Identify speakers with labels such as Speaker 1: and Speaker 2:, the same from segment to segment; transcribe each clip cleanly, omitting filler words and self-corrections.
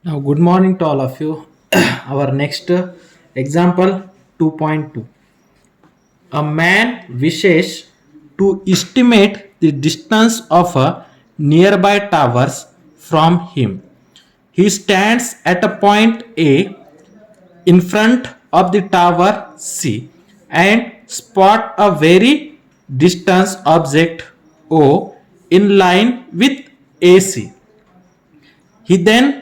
Speaker 1: Now, good morning to all of you. Our next example 2.2. A man wishes to estimate the distance of a nearby towers from him. He stands at a point A in front of the tower C and spot a very distant object O in line with AC. He then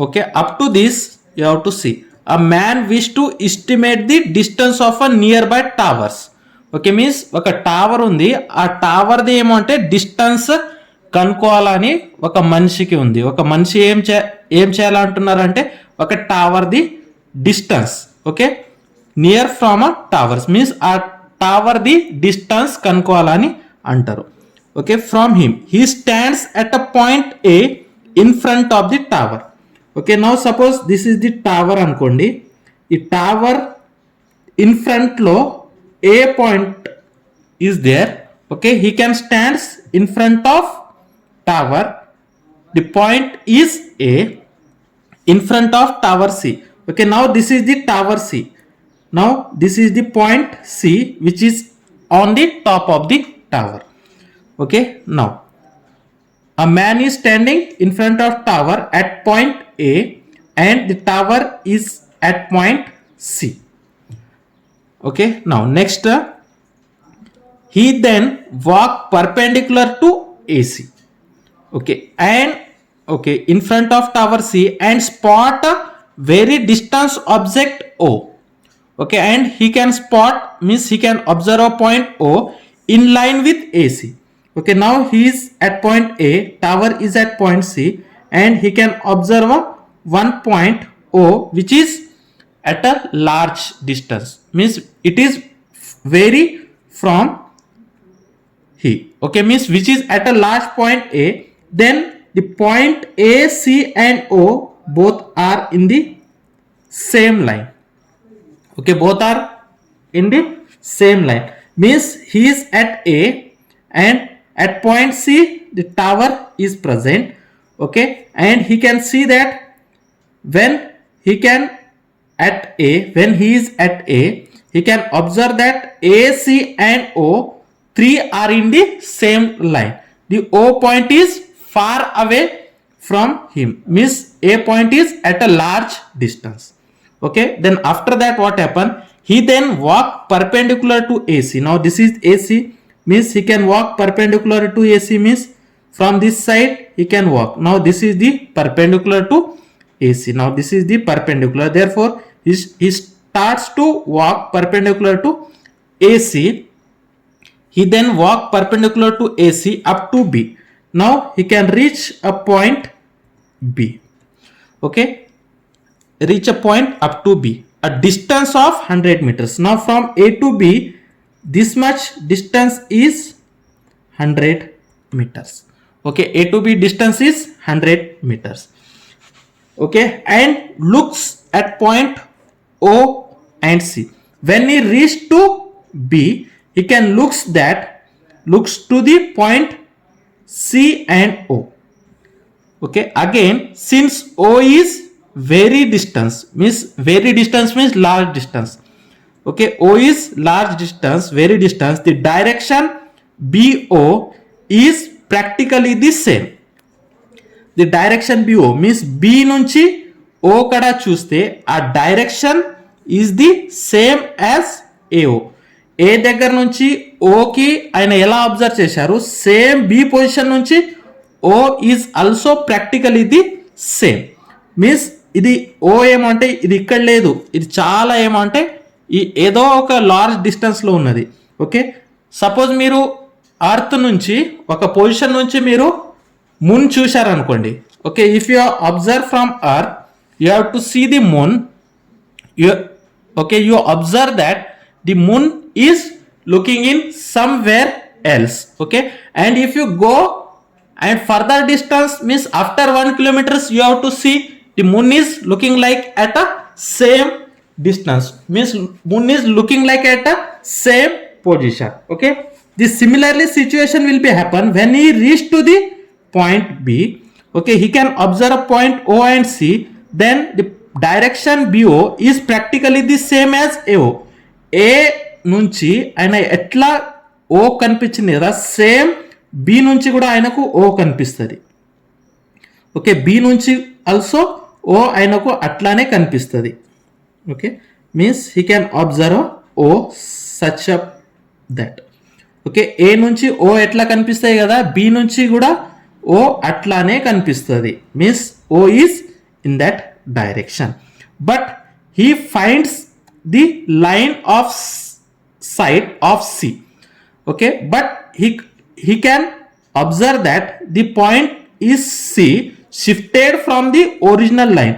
Speaker 1: Okay, up to this, you have to see. A man wish to estimate the distance of a nearby towers. Okay means ఒక tower ఉంది, ఆ టవర్ది ఏమంటే distance కనుక్కోవాలని ఒక మనిషికి ఉంది. ఒక మనిషి ఏం చేయాలంటున్నారంటే ఒక టవర్ది distance, okay, near from a towers means ఆ టవర్ది డిస్టెన్స్ కనుక్కోవాలని అంటారు. Okay, from him he stands at a point A in front of the tower. Okay, now suppose this is the tower అనుకోండి. ఈ టవర్ ఇన్ ఫ్రంట్ లో A point is there. Okay, he can stands in front of tower. The point is A in front of tower C. Okay, now this is the tower C. Now this is the point C which is on the top of the tower. Okay, now a man is standing in front of tower at point A and the tower is at point C. Okay, now next he then walk perpendicular to AC. Okay, and okay, in front of tower C and spot a very distance object O. Okay, and he can spot means he can observe a point O in line with AC. Okay, now he is at point A, tower is at point C, and he can observe a one point O which is at a large distance means it is very from he. Okay, means which is at a large point A. Then the point A, C and O both are in the same line. Okay, both are in the same line means he is at A and at point C the tower is present. Okay, and he can see that when he can at A, when he is at A, he can observe that A, C and O three are in the same line. The O point is far away from him means A point is at a large distance. Okay, then after that what happen, he then walk perpendicular to AC. Now this is AC means he can walk perpendicular to AC means from this side he can walk. Now this is the perpendicular to AC. Now this is the perpendicular, therefore he starts to walk perpendicular to AC. He then walk perpendicular to AC up to B. Now he can reach a point B. Okay, reach a point up to B, a distance of 100 meters. Now from A to B this much distance is 100 meters. Okay, A to B distance is 100 meters. Okay, and looks at point O and C. When he reach to B, he can looks to the point C and O. Okay, again since O is very distance means large distance. Okay, O is large distance, very distance, the direction BO is practically the same. The direction BO means B నుంచి O కడ చూస్తే ఆ direction is the same as AO. ఏ దగ్గర నుంచి ఓకి ఆయన ఎలా observe చేశారు, same B position నుంచి O is also practically the same means ఇది ఓ ఏమంటే ఇది ఇక్కడ లేదు, ఇది చాలా ఏమంటే ఈ ఏదో ఒక లార్జ్ డిస్టెన్స్లో ఉన్నది. ఓకే, సపోజ్ మీరు అర్త్ నుంచి ఒక పొజిషన్ నుంచి మీరు మూన్ చూశారనుకోండి. Okay, if you observe from earth you have to see the moon. You observe that the moon is looking in somewhere else. Okay, and if you go and further distance means after 1 kilometers you have to see the moon is looking like at a same distance means moon is looking like at a same position. Okay, the similarly situation will be happen when he reach to the point B. Okay, he can observe a point O and C, then the direction BO is practically the same as AO. A నుంచి ఆయన ఎట్లా ఓ కనిపించింది కదా, same B నుంచి కూడా ఆయనకు O కనిపిస్తుంది. Okay, B నుంచి ఆల్సో ఓ ఆయనకు అట్లానే కనిపిస్తుంది. Okay, means he can observe O such up that. Okay, A నుంచి ఓ ఎట్లా కనిపిస్తాయి కదా, బి నుంచి కూడా ఓ అట్లానే కనిపిస్తుంది. Means O is in that direction. But he finds the line of sight of C. Okay, but he can observe that the point is C shifted from the original line.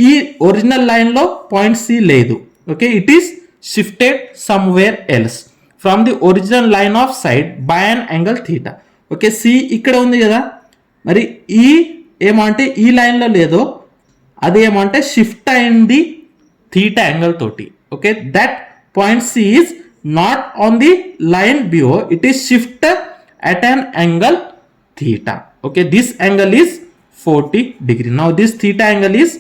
Speaker 1: ఈ original line లో point C లేదు. Okay, it is shifted somewhere else from the original line of side by an angle theta. Okay, C ఇక్కడ ఉంది కదా, మరి ఈ ఏమంటే ఈ లైన్ లో లేదో అది ఏమంటే షిఫ్ట్ అయింది థీటా యాంగిల్ తోటి. Okay, that point C is not on the line BO, it is shifted at an angle theta. Okay, this angle is 40 degree. Now this theta angle is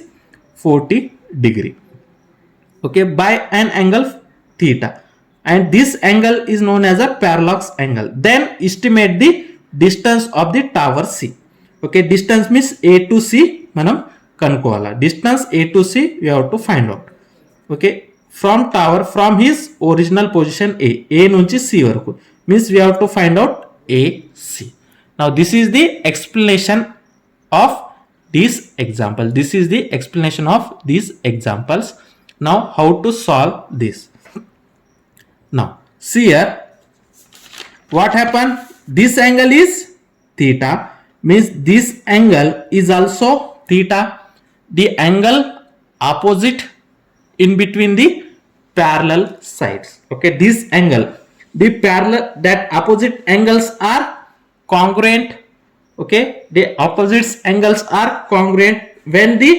Speaker 1: 40 degree. Okay, by an angle theta, and this angle is known as a parallax angle. Then estimate the distance of the tower C. Okay, distance means A to C manam kanukovala. Distance A to C we have to find out. Okay, from tower, from his original position A nunchi C varaku, means we have to find out AC. Now this is the explanation of this example. This is the explanation of these examples. Now how to solve this? Now see here, what happened? This angle is theta, means this angle is also theta. The angle opposite in between the parallel sides. Okay, this angle, the parallel, that opposite angles are congruent. Okay, the opposite angles are congruent when the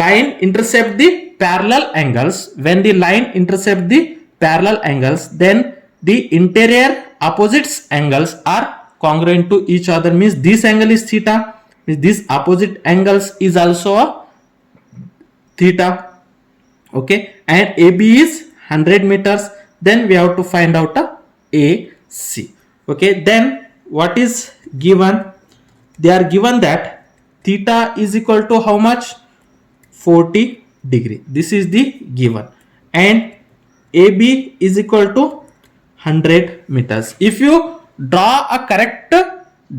Speaker 1: line intercept the parallel angles. When the line intercept the parallel angles, then the interior opposites angles are congruent to each other. Means this angle is theta, means this opposite angles is also a theta. Okay, and AB is 100 meters. Then we have to find out a AC. Okay, then what is given? They are given that theta is equal to how much? 40 degree. This is the given, and AB is equal to 100 meters. If you draw a correct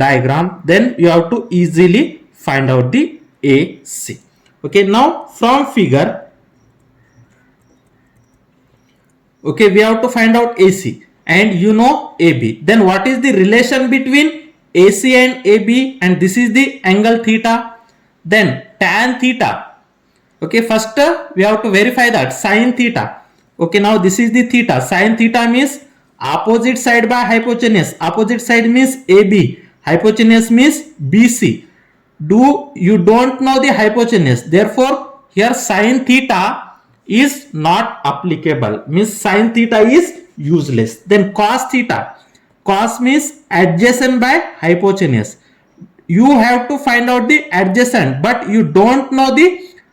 Speaker 1: diagram, then you have to easily find out the AC. Okay, now from figure, okay, we have to find out AC, and you know AB. Then what is the relation between AC and AB? And this is the angle theta. Then tan theta. Okay, first we have to verify that sin theta. Okay, now this is the theta. Sin theta means opposite side by hypotenuse. Opposite side means AB. Hypotenuse means BC. You don't know the hypotenuse. Therefore, here sin theta is not applicable, means sin theta is useless. Then cos theta. Cos means adjacent by hypotenuse. You have to find out the adjacent, but you don't know the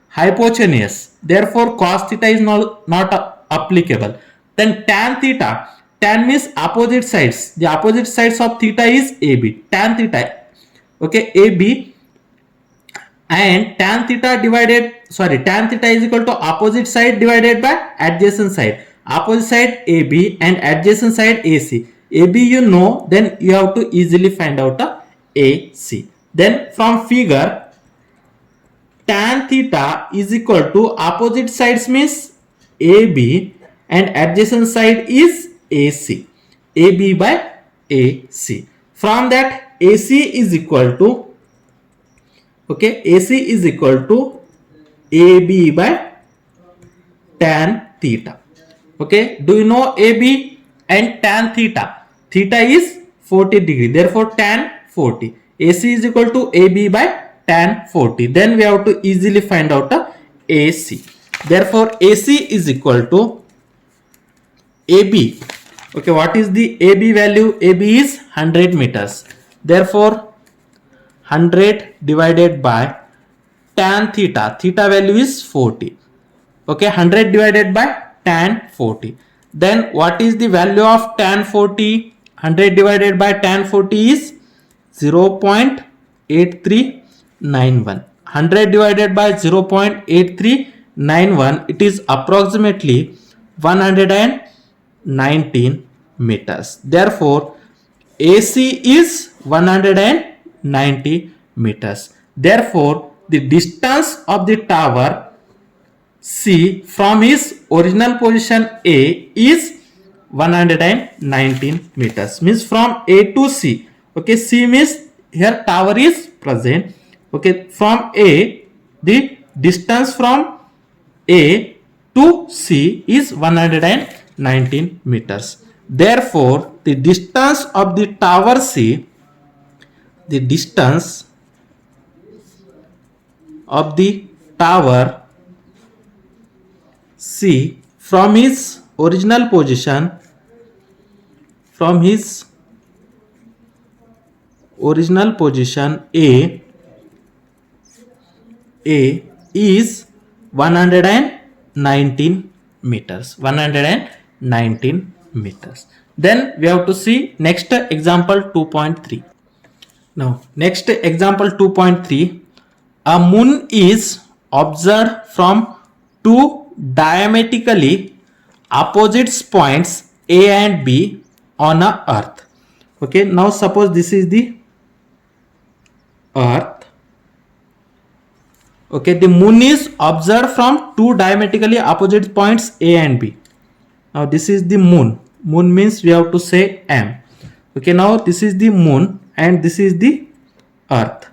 Speaker 1: hypotenuse. Therefore, cos theta is not applicable. Then tan theta. Tan means opposite sides. The opposite sides of theta is AB. Tan theta. Okay, AB. And tan theta is equal to opposite side divided by adjacent side. Opposite side AB and adjacent side AC. AB you know, then you have to easily find out a AC. Then from figure, tan theta is equal to opposite sides means AB and adjacent side is AC. AB by AC. From that, AC is equal to, okay, AC is equal to AB by tan theta. Okay, do you know AB and tan theta? Theta is 40 degree, therefore tan 40. AC is equal to AB by tan 40. Then we have to easily find out a AC. Therefore, AC is equal to AB. Okay, what is the AB value? AB is 100 meters. Therefore, 100 divided by tan theta. Theta value is 40. Okay, 100 divided by tan 40. Then what is the value of tan 40? 100 divided by tan 40 is 0.8391. 100 divided by 0.8391, it is approximately 119 meters. Therefore, AC is 190 meters. Therefore, the distance of the tower C from its original position A is 119 meters. Means from A to C. Okay, C means here tower is present. Okay, from A, the distance from A to C is 119 meters. Therefore, the distance of the tower C, the distance of the tower C from his original position, A is 119 meters. 119 meters. Then we have to see next example 2.3. Now next example 2.3. A moon is observed from two diametrically opposite points A and B on a earth. Okay, now suppose this is the earth. Okay, the moon is observed from two diametrically opposite points A and B. Now this is the moon. Moon means we have to say M. Okay, now this is the moon and this is the earth.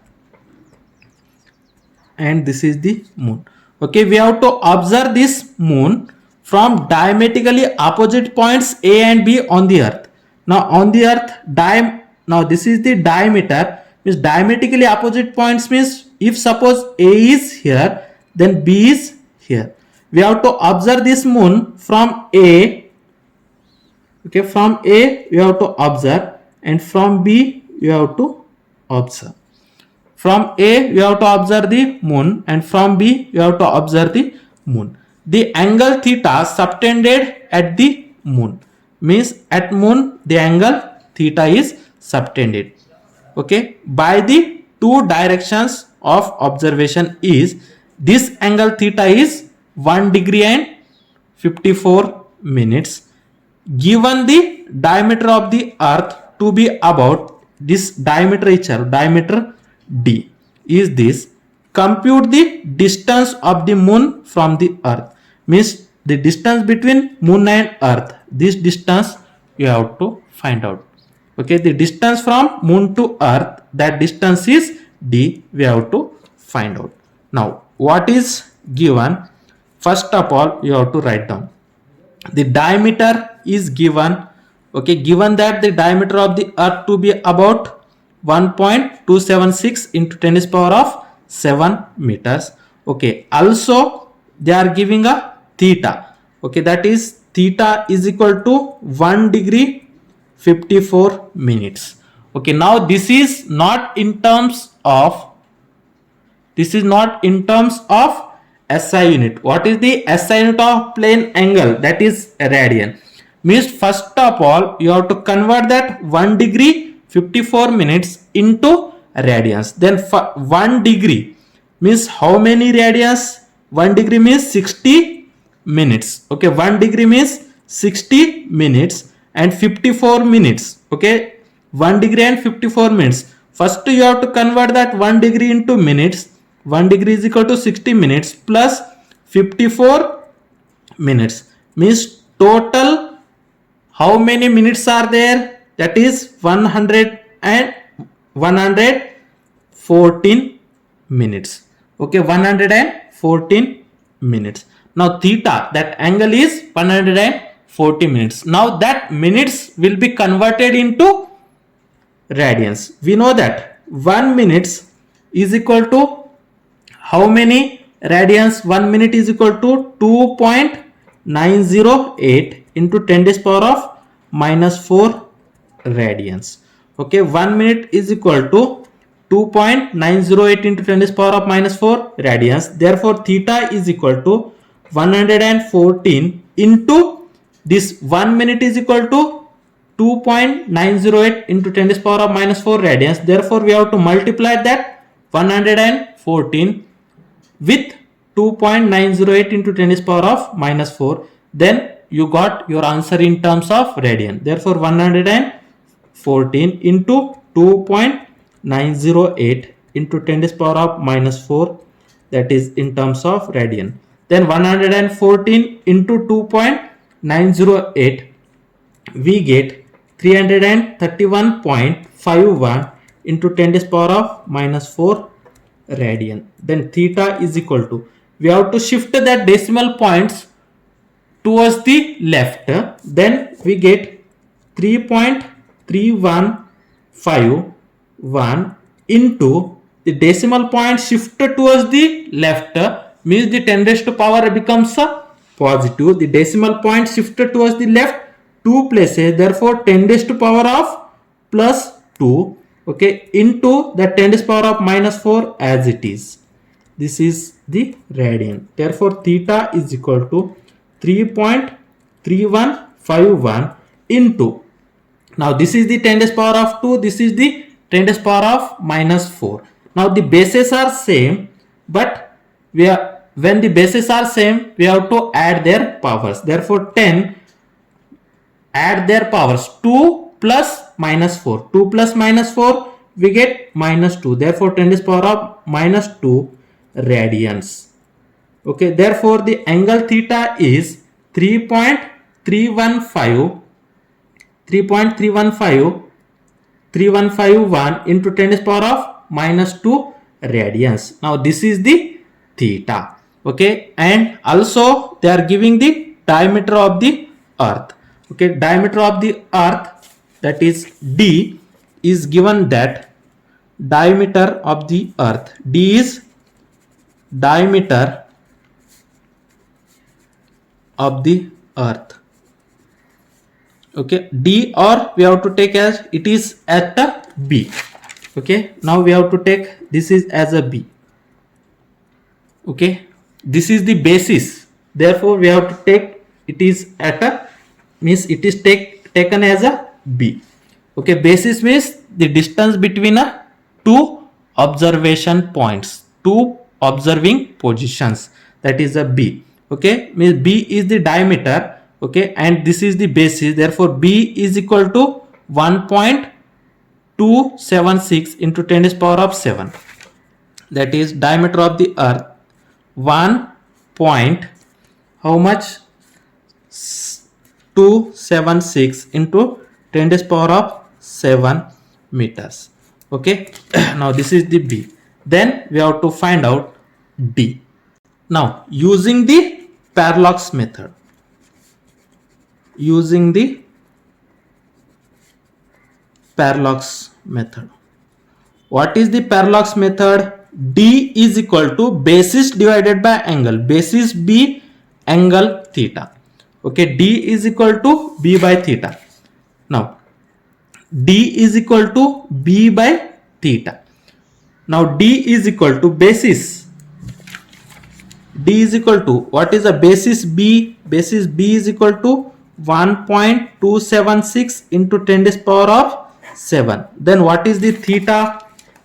Speaker 1: And this is the moon. Okay, we have to observe this moon from diametrically opposite points A and B on the earth. Now on the earth, now this is the diameter, means diametrically opposite points means if suppose A is here, then B is here. We have to observe this moon from A. Okay, from A you have to observe and from B you have to observe. From A you have to observe the moon and from B you have to observe the moon. The angle theta subtended at the moon, means at moon the angle theta is subtended. Okay, by the two directions of observation is this angle theta is 1 degree and 54 minutes. Given the diameter of the earth to be about this diameter itself, diameter D is this. Compute the distance of the moon from the earth, means the distance between moon and earth. This distance you have to find out. Okay, the distance from moon to earth, that distance is D, we have to find out. Now what is given? First of all you have to write down the diameter is given. Okay, given that the diameter of the earth to be about 1.276 into 10 to the power of 7 meters. Okay, also they are giving a theta. Okay, that is theta is equal to 1 degree 54 minutes. Okay, now this is not in terms of SI unit. What is the SI unit of plane angle? That is radian. Means first of all you have to convert that 1 degree 54 minutes into radians. Then 1 degree means how many radians? 1 degree means 60 minutes. Okay, 1 degree means 60 minutes and 54 minutes. Okay, 1 degree and 54 minutes. First you have to convert that 1 degree into minutes. 1 degree is equal to 60 minutes plus 54 minutes. Means total how many minutes are there? That is 114 minutes. Okay, 114 minutes. Now theta, that angle is 140 minutes. Now that minutes will be converted into radians. We know that 1 minute is equal to how many radians? 1 minute is equal to 2.908 into 10 to the power of minus 4 radians. Okay, 1 minute is equal to 2.908 into 10 to the power of minus 4 radians. Therefore, theta is equal to 114 into this 1 minute is equal to 2.908 into 10 to the power of minus 4 radians. Therefore, we have to multiply that 114 with 2.908 into 10 to the power of minus 4. Then you got your answer in terms of radian. Therefore, 114 into 2.908 into 10 to the power of minus 4, that is in terms of radian. Then 114 into 2.908, we get 331.51 into 10 to the power of minus 4 radian. Then theta is equal to, we have to shift that decimal points towards the left. Then we get 3.3151 into the decimal point shifted towards the left, means the 10 raised to power becomes a positive. The decimal point shifted towards the left 2 places, therefore 10 raised to power of plus 2, okay, into the 10 raised to power of minus 4 as it is. This is the radian. Therefore, theta is equal to 3.3151 into, now this is the 10 raised to power of 2, this is the 10 raised to power of minus 4. Now the bases are same, but when the bases are same, we have to add their powers. Therefore, 10 add their powers, 2 plus minus 4. 2 plus minus 4, we get minus 2. Therefore, 10 raised to power of minus 2 radians. Okay, therefore the angle theta is 3.351 into 10 to the power of minus 2 radians. Now this is the theta. Okay, and also they are giving the diameter of the earth. Okay, diameter of the earth, that is D, is given that diameter of the earth, D is diameter of the earth. Okay, D, or we have to take as it is at a B. Okay, now we have to take this is as a B. Okay, this is the basis, therefore we have to take it is at a, means it is taken as a B. Okay, basis means the distance between a two observation points, two observing positions, that is a B. Okay, means B is the diameter, okay, and this is the basis, therefore B is equal to 1.276 into 10 to the power of 7, that is diameter of the earth 1 point how much 276 into 10 to the power of 7 meters. Okay, now this is the B. Then we have to find out D. Now using the parallax method, what is the parallax method? D is equal to basis divided by angle, basis B angle theta. Okay, D is equal to B by theta. Now D is equal to B by theta. Now D is equal to basis, D is equal to, what is the basis B? Basis B is equal to 1.276 into 10 to the power of 7. Then what is the theta?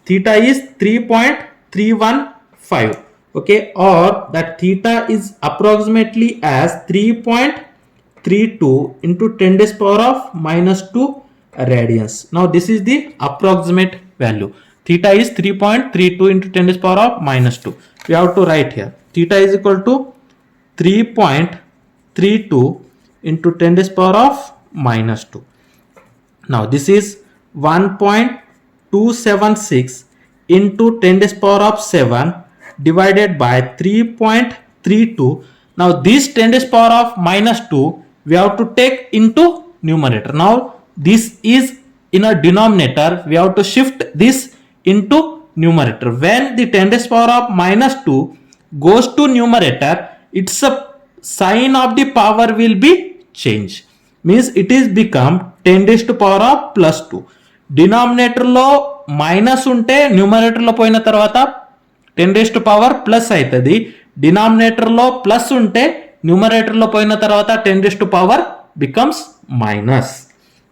Speaker 1: Theta is 3.315. Okay, or that theta is approximately as 3.32 into 10 to the power of minus 2 radians. Now this is the approximate value. Theta is 3.32 into 10 to the power of minus 2. We have to write here. Theta is equal to 3.32 into 10 to the power of minus 2. Now this is 1.276 into 10 to the power of 7 divided by 3.32. Now this 10 to the power of minus 2 we have to take into numerator. Now this is in a denominator, we have to shift this into numerator. When the 10 to the power of minus 2 goes to numerator, its a sign of the power will be changed, means it is become 10 raised to power of plus 2. Denominator లో minus ఉంటే న్యూమరేటర్లో పోయిన తర్వాత 10⁻+ అవుతుంది. డినామినేటర్లో plus ఉంటే న్యూమరేటర్లో పోయిన తర్వాత 10⁻⁻ becomes minus.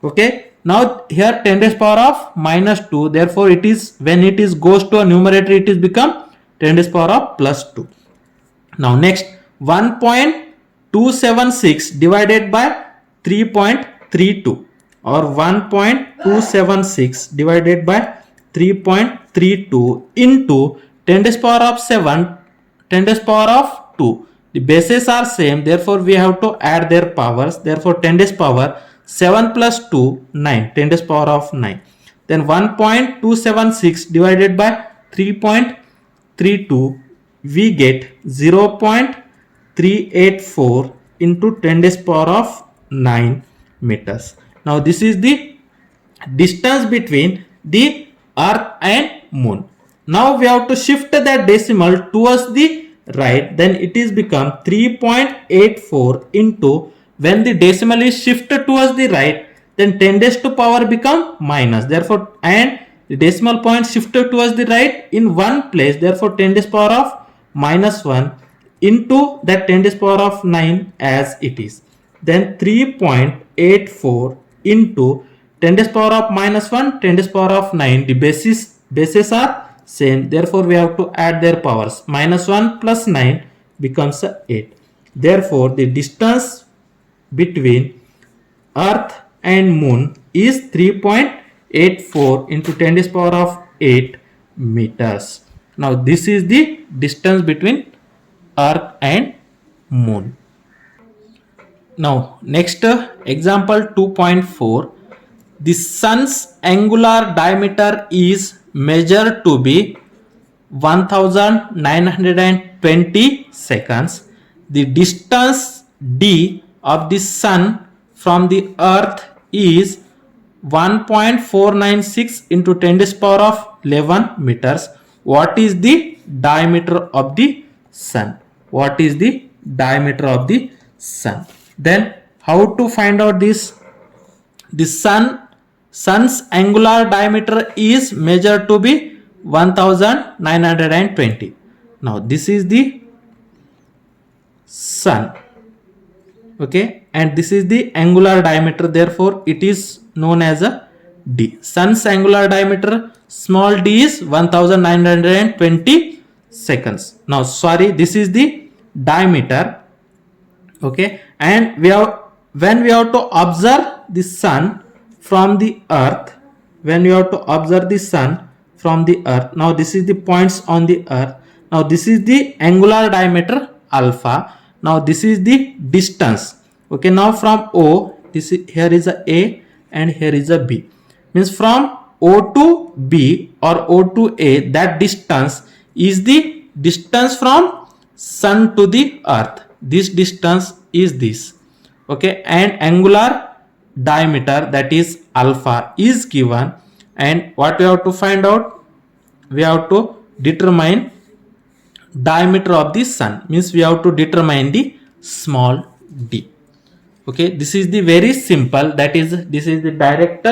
Speaker 1: Okay, now here 10⁻⁻², therefore it is, when it is goes to a numerator, it is become 10⁻+2. Now next, 1.276 divided by 3.32, or 1.276 divided by 3.32 into 10⁻⁷, 10⁻². The bases are same, therefore we have to add their powers. Therefore 10⁻7 plus 2, 9, 10⁻9. Then 1.276 divided by 3.32, we get 0.384 into 10⁻9 meters. Now this is the distance between the earth and moon. Now we have to shift that decimal towards the right, then it is become 3.84 into, when the decimal is shifted towards the right, then 10⁻⁻ become minus, therefore, and the decimal point shifted towards the right in one place, therefore 10⁻⁻1 into that 10⁻9 as it is. Then 3.84 into 10⁻⁻1, 10⁻9, the bases are same, therefore we have to add their powers. -1 plus 9 becomes 8. Therefore the distance between earth and moon is 3.84 into 10⁻8 meters. Now this is the distance between earth and moon. Now next, example 2.4. The sun's angular diameter is measured to be 1920 seconds. The distance d of the sun from the earth is 1.496 into 10⁻11 meters. What is the diameter of the sun? What is the diameter of the sun? Then how to find out this? The sun's angular diameter is measured to be 1920. Now this is the sun, okay, and this is the angular diameter, therefore it is known as a d. Sun's angular diameter, small d, is 1920 seconds. Now sorry, this is the diameter, okay, and when we have to observe the sun from the earth, when you have to observe the sun from the earth, now this is the points on the earth. Now this is the angular diameter alpha. Now this is the distance, okay. Now from O, here is a and here is a B, means from O to B or O to A, that distance is the distance from sun to the earth. This distance is this, okay, and angular diameter, that is alpha, is given, and what we have to find out? We have to determine diameter of the sun, means we have to determine the small d. Okay, this is the very simple, that is, this is the direct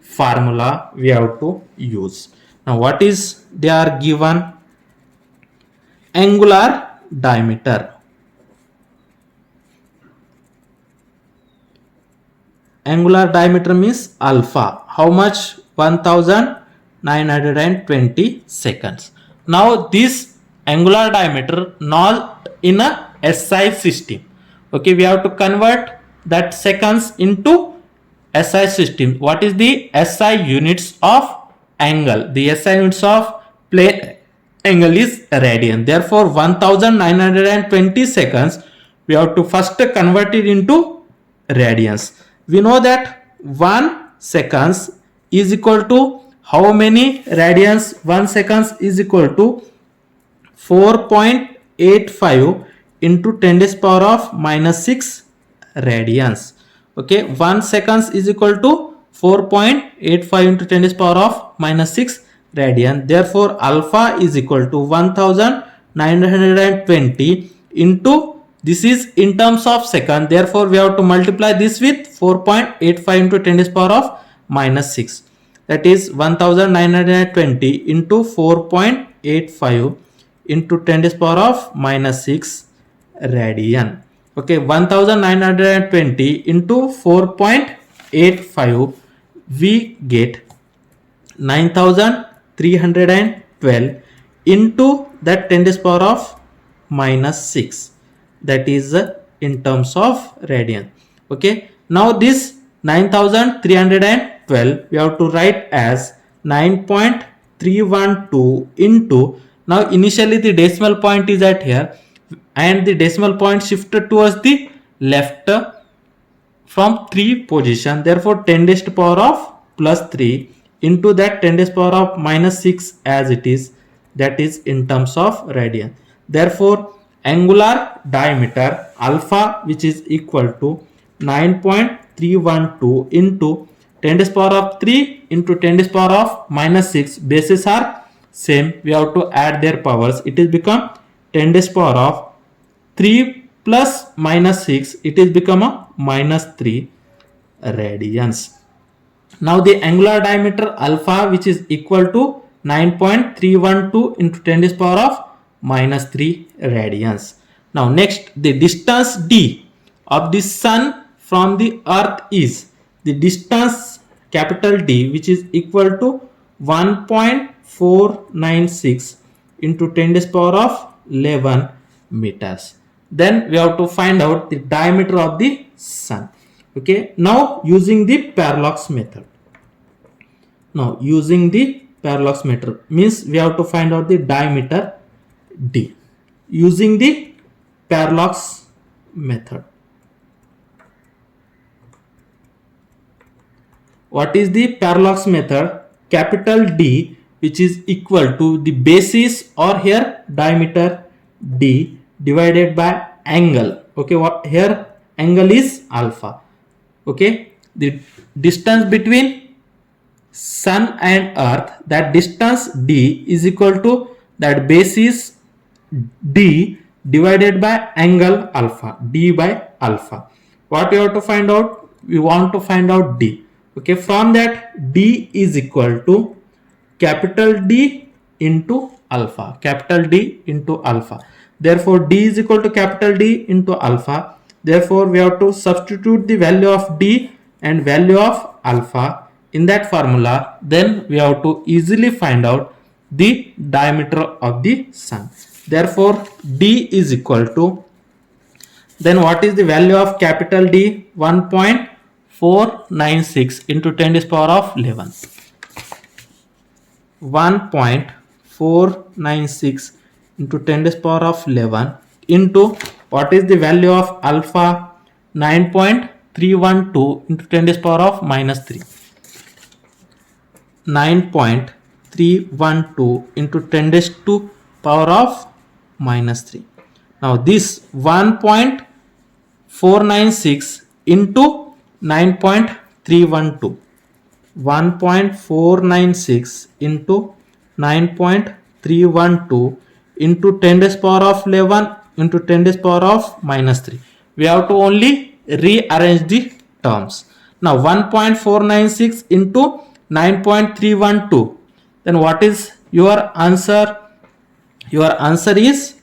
Speaker 1: formula we have to use. Now what is they are given? Angular diameter. Angular diameter means alpha. How much? 1920 seconds. Now this angular diameter not in a SI system. Okay, we have to convert that seconds into SI system. What is the SI units of angle? The SI units of plane angle is radian. Therefore 1920 seconds, we have to first convert it into radians. We know that 1 seconds is equal to how many radians? 1 seconds is equal to 4.85 into 10⁻⁻6 radians. Okay, 1 seconds is equal to 4.85 into 10⁻⁻6 radian. Therefore alpha is equal to 1920 into, this is in terms of second, therefore we have to multiply this with 4.85 into 10⁻⁻6. that is 1920 into 4.85 into 10 to the power of minus 6 radian. Okay, 1920 into 4.85, we get 9312 into that 10 to the power of minus 6, that is in terms of radian. Okay, now this 9312 we have to write as 9.312 into, now initially the decimal point is at here and the decimal point shifted towards the left from 3 position, therefore 10 to the power of plus 3 into that 10 to the power of minus 6 as it is, that is in terms of radian. Therefore angular diameter alpha, which is equal to 9.312 into 10 to the power of 3 into 10 to the power of minus 6, bases are same, we have to add their powers, it is become 10 to the power of 3 plus minus 6, it is become a minus 3 radians. Now the angular diameter alpha, which is equal to 9.312 into 10 to the power of minus 3 radians. Now next, the distance d of the sun from the earth is, the distance capital D, which is equal to 1.496 into 10 to the power of 11 meters. Then we have to find out the diameter of the sun. Okay, now using the parallax method. Now using the parallax method means we have to find out the diameter d using the parallax method. What is the parallax method? Capital D, which is equal to the basis or here diameter d divided by angle. Okay, what here angle is alpha. Okay, the distance between sun and earth, that distance d is equal to that basis d divided by angle alpha, d by alpha. What we have to find out? We want to find out d. Okay, from that d is equal to capital D into alpha, capital D into alpha. Therefore d is equal to capital D into alpha. Therefore we have to substitute the value of d and value of alpha in that formula. Then we have to easily find out the diameter of the sun. Therefore d is equal to, then what is the value of capital D? 1.496 into 10 to the power of 11. 1.496 into 10 to the power of 11 into what is the value of alpha? 9.312 into 10 to the power of minus 3. 9.312 into 10 to the power of minus 3. Now this 1.496 into 9.312. 1.496 into 9.312 into 10 to the power of 11 into 10 to the power of minus 3. We have to only rearrange the terms. Now 1.496 into 9.312. Then what is your answer? Your answer is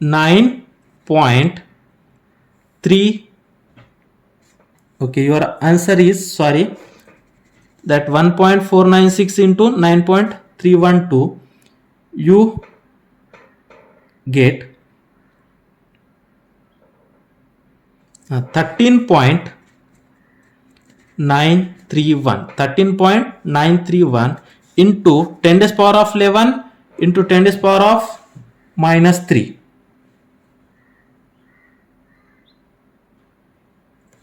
Speaker 1: 9.3. Okay, your answer is, sorry, that 1.496 into 9.312, you get 13.931 into 10 to the power of 11 into 10 to the power of minus 3.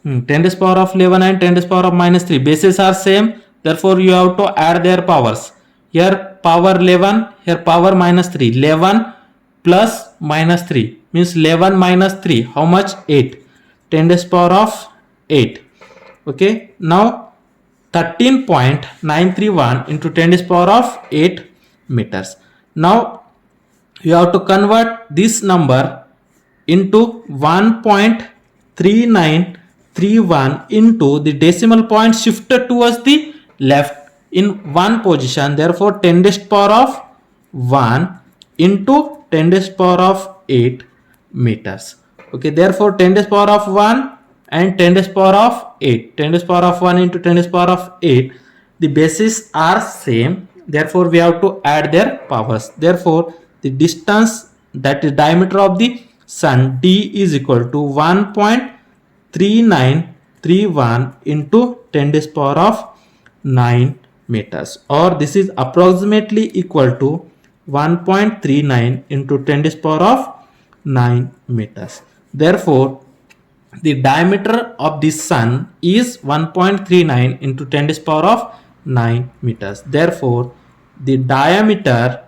Speaker 1: 10 to the power of 11 and 10 to the power of minus 3 bases are same, therefore you have to add their powers. Here power 11, here power minus 3. 11 plus minus 3 means 11 minus 3, how much? 8. 10 to the power of 8. Okay, now 13.931 into 10 to the power of 8 meters. Now you have to convert this number into 1.3931 into the decimal point shifted towards the left in one position. Therefore 10 raised power of 1 into 10 raised power of 8 meters. Okay, therefore 10 raised power of 1 and 10 raised power of 8. 10 raised power of 1 into 10 raised power of 8. The bases are same. Therefore we have to add their powers. Therefore the distance, that is diameter of the sun, D is equal to 1.3931 into 10 raised power of 9 meters, or this is approximately equal to 1.39 into 10 raised power of 9 meters. Therefore the diameter of the sun is 1.39 into 10 raised power of 9 meters. Therefore the diameter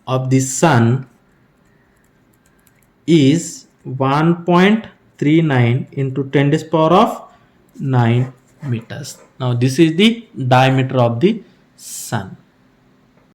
Speaker 1: of the sun is 1.39 into 10 raised power of 9 meters. Now this is the diameter of the sun.